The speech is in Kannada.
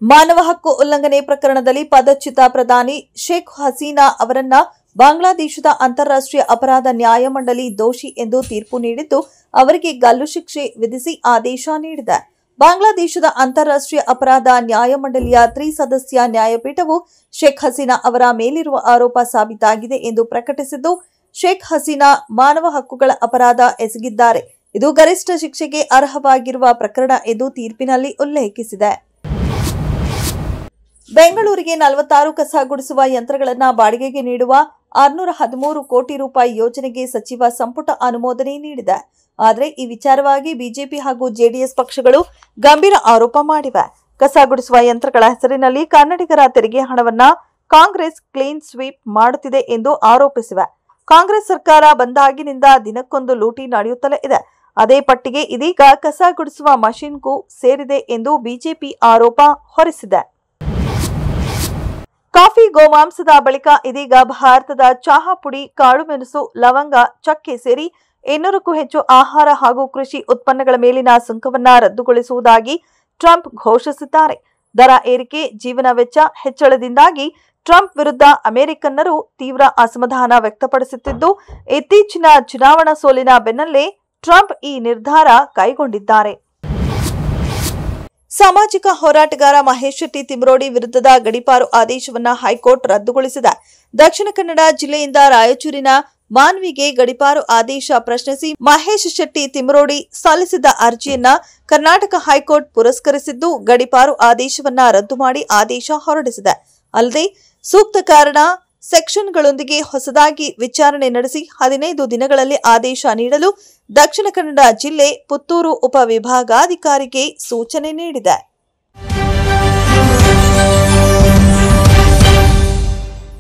ಮಾನವ ಹಕ್ಕು ಉಲ್ಲಂಘನೆ ಪ್ರಕರಣದಲ್ಲಿ ಪದಚ್ಯುತ ಪ್ರಧಾನಿ ಶೇಖ್ ಹಸೀನಾ ಅವರನ್ನ ಬಾಂಗ್ಲಾದೇಶದ ಅಂತಾರಾಷ್ಟ್ರೀಯ ಅಪರಾಧ ನ್ಯಾಯಮಂಡಳಿ ದೋಷಿ ಎಂದು ತೀರ್ಪು ನೀಡಿದ್ದು ಅವರಿಗೆ ಗಲ್ಲು ಶಿಕ್ಷೆ ವಿಧಿಸಿ ಆದೇಶ ನೀಡಿದೆ. ಬಾಂಗ್ಲಾದೇಶದ ಅಂತಾರಾಷ್ಟ್ರೀಯ ಅಪರಾಧ ನ್ಯಾಯಮಂಡಳಿಯ ತ್ರಿಸದಸ್ಯ ನ್ಯಾಯಪೀಠವು ಶೇಖ್ ಹಸೀನಾ ಅವರ ಮೇಲಿರುವ ಆರೋಪ ಸಾಬೀತಾಗಿದೆ ಎಂದು ಪ್ರಕಟಿಸಿದ್ದು, ಶೇಖ್ ಹಸೀನಾ ಮಾನವ ಹಕ್ಕುಗಳ ಅಪರಾಧ ಎಸಗಿದ್ದಾರೆ. ಇದು ಗರಿಷ್ಠ ಶಿಕ್ಷೆಗೆ ಅರ್ಹವಾಗಿರುವ ಪ್ರಕರಣ ಎಂದು ತೀರ್ಪಿನಲ್ಲಿ ಉಲ್ಲೇಖಿಸಿದೆ. ಬೆಂಗಳೂರಿಗೆ 46 ಕಸ ಗುಡಿಸುವ ಯಂತ್ರಗಳನ್ನು ಬಾಡಿಗೆಗೆ ನೀಡುವ 613 ಕೋಟಿ ರೂಪಾಯಿ ಯೋಜನೆಗೆ ಸಚಿವ ಸಂಪುಟ ಅನುಮೋದನೆ ನೀಡಿದೆ. ಆದರೆ ಈ ವಿಚಾರವಾಗಿ ಬಿಜೆಪಿ ಹಾಗೂ ಜೆಡಿಎಸ್ ಪಕ್ಷಗಳು ಗಂಭೀರ ಆರೋಪ ಮಾಡಿವೆ. ಕಸ ಗುಡಿಸುವ ಯಂತ್ರಗಳ ಹೆಸರಿನಲ್ಲಿ ಕನ್ನಡಿಗರ ತೆರಿಗೆ ಹಣವನ್ನ ಕಾಂಗ್ರೆಸ್ ಕ್ಲೀನ್ ಸ್ವೀಪ್ ಮಾಡುತ್ತಿದೆ ಎಂದು ಆರೋಪಿಸಿವೆ. ಕಾಂಗ್ರೆಸ್ ಸರ್ಕಾರ ಬಂದಾಗಿನಿಂದ ದಿನಕ್ಕೊಂದು ಲೂಟಿ ನಡೆಯುತ್ತಲೇ ಇದೆ. ಅದೇ ಪಟ್ಟಿಗೆ ಇದೀಗ ಕಸ ಗುಡಿಸುವ ಮಷೀನ್ಗೂ ಸೇರಿದೆ ಎಂದು ಬಿಜೆಪಿ ಆರೋಪ ಹೊರಿಸಿದೆ. ಕಾಫಿ ಗೋಮಾಂಸದ ಬಳಿಕ ಇದೀಗ ಭಾರತದ ಚಹಾ ಪುಡಿ, ಕಾಳುಮೆಣಸು, ಲವಂಗ, ಚಕ್ಕೆ ಸೇರಿ 200ಕ್ಕೂ ಹೆಚ್ಚು ಆಹಾರ ಹಾಗೂ ಕೃಷಿ ಉತ್ಪನ್ನಗಳ ಮೇಲಿನ ಸುಂಕವನ್ನ ರದ್ದುಗೊಳಿಸುವುದಾಗಿ ಟ್ರಂಪ್ ಘೋಷಿಸಿದ್ದಾರೆ. ದರ ಏರಿಕೆ, ಜೀವನ ವೆಚ್ಚ ಹೆಚ್ಚಳದಿಂದಾಗಿ ಟ್ರಂಪ್ ವಿರುದ್ಧ ಅಮೆರಿಕನ್ನರು ತೀವ್ರ ಅಸಮಾಧಾನ ವ್ಯಕ್ತಪಡಿಸುತ್ತಿದ್ದು, ಇತ್ತೀಚಿನ ಚುನಾವಣಾ ಸೋಲಿನ ಬೆನ್ನಲ್ಲೇ ಟ್ರಂಪ್ ಈ ನಿರ್ಧಾರ ಕೈಗೊಂಡಿದ್ದಾರೆ. ಸಾಮಾಜಿಕ ಹೋರಾಟಗಾರ ಮಹೇಶ್ ಶೆಟ್ಟಿ ತಿಮ್ರೋಡಿ ವಿರುದ್ಧದ ಗಡೀಪಾರು ಆದೇಶವನ್ನು ಹೈಕೋರ್ಟ್ ರದ್ದುಗೊಳಿಸಿದೆ. ದಕ್ಷಿಣ ಕನ್ನಡ ಜಿಲ್ಲೆಯಿಂದ ರಾಯಚೂರಿನ ಮಾನ್ವಿಗೆ ಗಡೀಪಾರು ಆದೇಶ ಪ್ರಶ್ನಿಸಿ ಮಹೇಶ್ ಶೆಟ್ಟಿ ತಿಮ್ರೋಡಿ ಸಲ್ಲಿಸಿದ್ದ ಅರ್ಜಿಯನ್ನ ಕರ್ನಾಟಕ ಹೈಕೋರ್ಟ್ ಪುರಸ್ಕರಿಸಿದ್ದು, ಗಡೀಪಾರು ಆದೇಶವನ್ನ ರದ್ದು ಮಾಡಿ ಆದೇಶ ಹೊರಡಿಸಿದೆ. ಅಲ್ಲದೆ ಸೂಕ್ತ ಕಾರಣ ಸೆಕ್ಷನ್ಗಳೊಂದಿಗೆ ಹೊಸದಾಗಿ ವಿಚಾರಣೆ ನಡೆಸಿ 15 ದಿನಗಳಲ್ಲಿ ಆದೇಶ ನೀಡಲು ದಕ್ಷಿಣ ಕನ್ನಡ ಜಿಲ್ಲೆ ಪುತ್ತೂರು ಉಪವಿಭಾಗಾಧಿಕಾರಿಗೆ ಸೂಚನೆ ನೀಡಿದೆ.